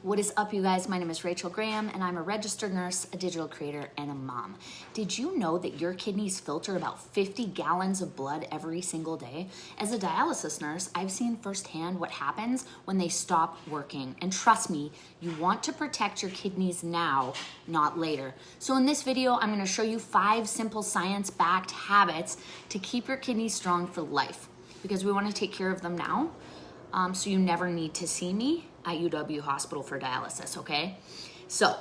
What is up, you guys? My name is Rachel Graham, and I'm a registered nurse, a digital creator, and a mom. Did you know that your kidneys filter about 50 gallons of blood every single day? As a dialysis nurse, I've seen firsthand what happens when they stop working. And trust me, you want to protect your kidneys now, not later. So in this video, I'm going to show you 5 simple science-backed habits to keep your kidneys strong for life, because we want to take care of them now, so you never need to see me at UW Hospital for dialysis, okay? So,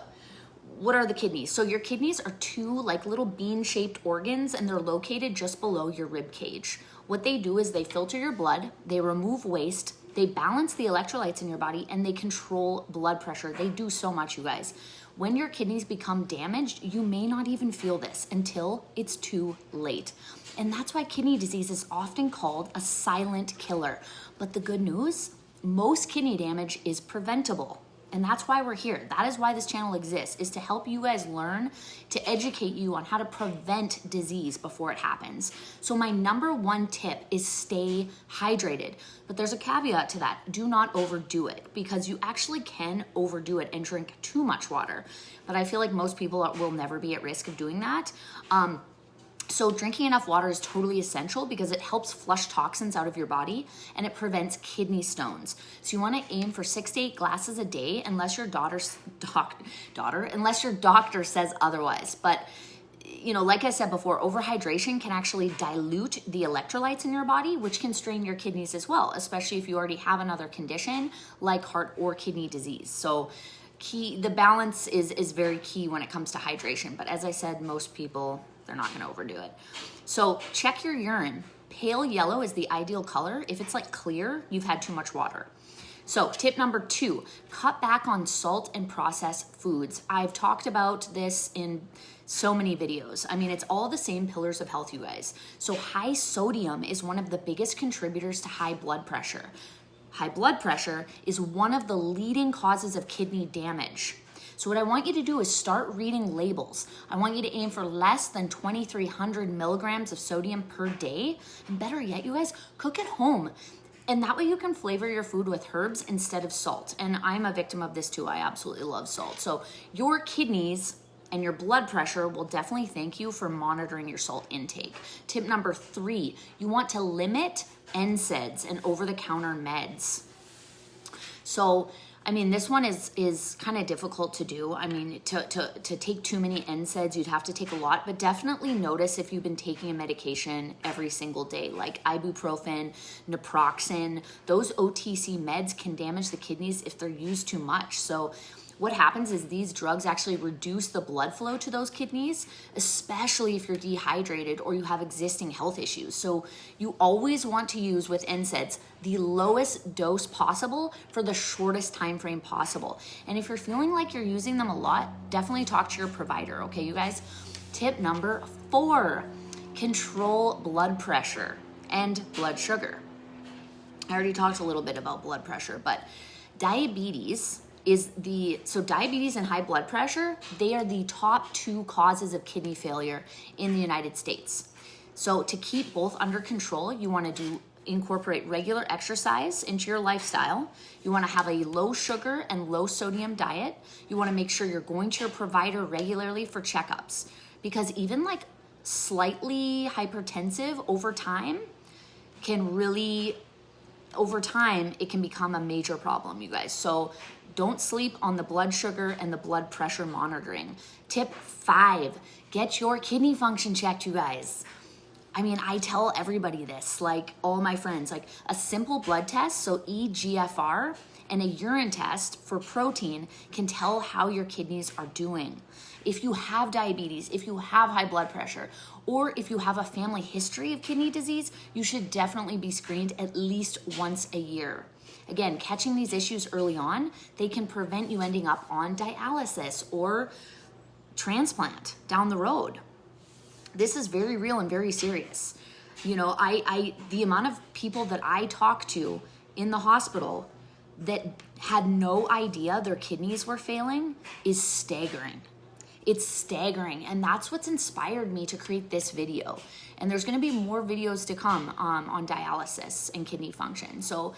what are the kidneys? So your kidneys are 2 like little bean-shaped organs, and they're located just below your rib cage. What they do is they filter your blood, they remove waste, they balance the electrolytes in your body, and they control blood pressure. They do so much, you guys. When your kidneys become damaged, you may not even feel this until it's too late. And that's why kidney disease is often called a silent killer. But the good news, most kidney damage is preventable. And that's why we're here. That is why this channel exists, is to help you guys learn, to educate you on how to prevent disease before it happens. So my number 1 tip is stay hydrated. But there's a caveat to that. Do not overdo it, because you actually can overdo it and drink too much water. But I feel like most people will never be at risk of doing that. So drinking enough water is totally essential because it helps flush toxins out of your body and it prevents kidney stones. So you want to aim for 6 to 8 glasses a day, unless your unless your doctor says otherwise. But you know, like I said before, overhydration can actually dilute the electrolytes in your body, which can strain your kidneys as well, especially if you already have another condition like heart or kidney disease. So the balance is very key when it comes to hydration. But as I said, most people, they're not going to overdo it. So check your urine. Pale yellow is the ideal color. If it's like clear, you've had too much water. So tip number 2, cut back on salt and processed foods. I've talked about this in so many videos. I mean, it's all the same pillars of health, you guys. So high sodium is one of the biggest contributors to high blood pressure. High blood pressure is one of the leading causes of kidney damage. So what I want you to do is start reading labels. I want you to aim for less than 2,300 milligrams of sodium per day. And better yet, you guys, cook at home. And that way you can flavor your food with herbs instead of salt. And I'm a victim of this too. I absolutely love salt. So your kidneys and your blood pressure will definitely thank you for monitoring your salt intake. Tip number 3, you want to limit NSAIDs and over-the-counter meds. So I mean, this one is kind of difficult to do. I mean, to take too many NSAIDs, you'd have to take a lot, but definitely notice if you've been taking a medication every single day, like ibuprofen, naproxen. Those OTC meds can damage the kidneys if they're used too much. So what happens is these drugs actually reduce the blood flow to those kidneys, especially if you're dehydrated or you have existing health issues. So you always want to use with NSAIDs the lowest dose possible for the shortest time frame possible. And if you're feeling like you're using them a lot, definitely talk to your provider, okay, you guys? Tip number 4, control blood pressure and blood sugar. I already talked a little bit about blood pressure, but diabetes and high blood pressure, they are the top 2 causes of kidney failure in the United States. So to keep both under control, you want to incorporate regular exercise into your lifestyle. You want to have a low sugar and low sodium diet. You want to make sure you're going to your provider regularly for checkups, because even like slightly hypertensive over time, it can become a major problem, you guys. So don't sleep on the blood sugar and the blood pressure monitoring. Tip 5, get your kidney function checked, you guys. I mean, I tell everybody this, like all my friends, like a simple blood test, so eGFR, and a urine test for protein can tell how your kidneys are doing. If you have diabetes, if you have high blood pressure, or if you have a family history of kidney disease, you should definitely be screened at least once a year. Again, catching these issues early on, they can prevent you ending up on dialysis or transplant down the road. This is very real and very serious. You know, the amount of people that I talk to in the hospital that had no idea their kidneys were failing is staggering. It's staggering, and that's what's inspired me to create this video. And there's going to be more videos to come on dialysis and kidney function. So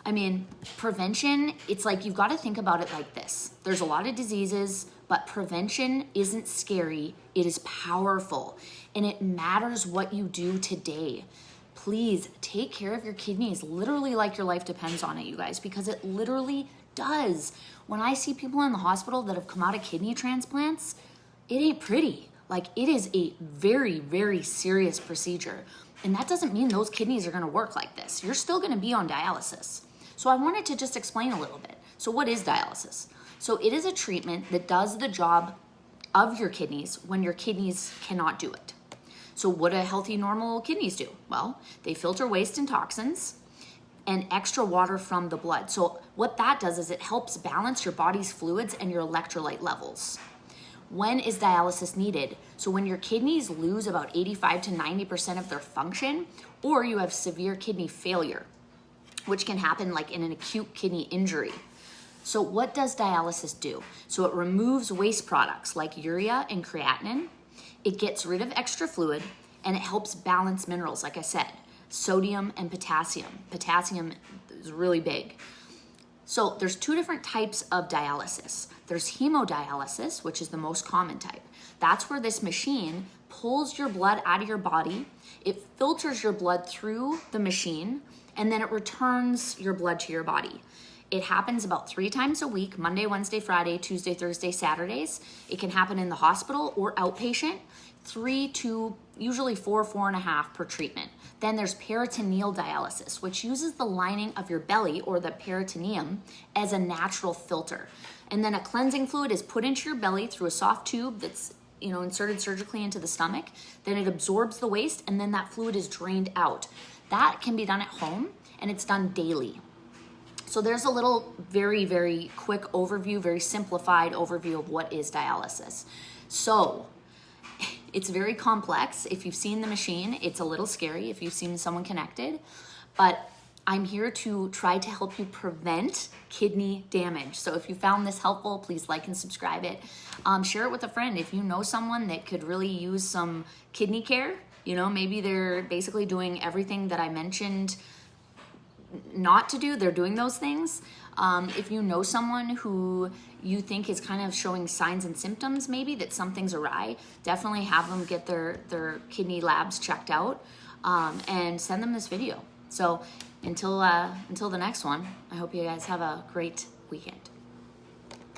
I mean, prevention, it's like you've got to think about it like this. There's a lot of diseases, but prevention isn't scary. It is powerful, and it matters what you do today. Please take care of your kidneys, literally like your life depends on it, you guys, because it literally does. When I see people in the hospital that have come out of kidney transplants, it ain't pretty. Like, it is a very, very serious procedure. And that doesn't mean those kidneys are gonna work like this. You're still gonna be on dialysis. So I wanted to just explain a little bit. So what is dialysis? So it is a treatment that does the job of your kidneys when your kidneys cannot do it. So what do healthy, normal kidneys do? Well, they filter waste and toxins and extra water from the blood. So what that does is it helps balance your body's fluids and your electrolyte levels. When is dialysis needed? So when your kidneys lose about 85 to 90% of their function, or you have severe kidney failure, which can happen like in an acute kidney injury. So what does dialysis do? So it removes waste products like urea and creatinine. It gets rid of extra fluid, and it helps balance minerals, like I said, sodium and potassium. Potassium is really big. So there's two different types of dialysis. There's hemodialysis, which is the most common type. That's where this machine pulls your blood out of your body. It filters your blood through the machine, and then it returns your blood to your body. It happens about 3 times a week, Monday, Wednesday, Friday, Tuesday, Thursday, Saturdays. It can happen in the hospital or outpatient, 3 to usually 4.5 per treatment. Then there's peritoneal dialysis, which uses the lining of your belly or the peritoneum as a natural filter. And then a cleansing fluid is put into your belly through a soft tube that's inserted surgically into the stomach. Then it absorbs the waste, and then that fluid is drained out. That can be done at home, and it's done daily. So there's a little very, very quick overview, very simplified overview of what is dialysis. So it's very complex. If you've seen the machine, it's a little scary if you've seen someone connected, but I'm here to try to help you prevent kidney damage. So if you found this helpful, please like and subscribe it. Share it with a friend. If you know someone that could really use some kidney care, maybe they're basically doing everything that I mentioned not to do, they're doing those things. If you know someone who you think is kind of showing signs and symptoms maybe that something's awry, definitely have them get their kidney labs checked out, and send them this video. So until the next one, I hope you guys have a great weekend.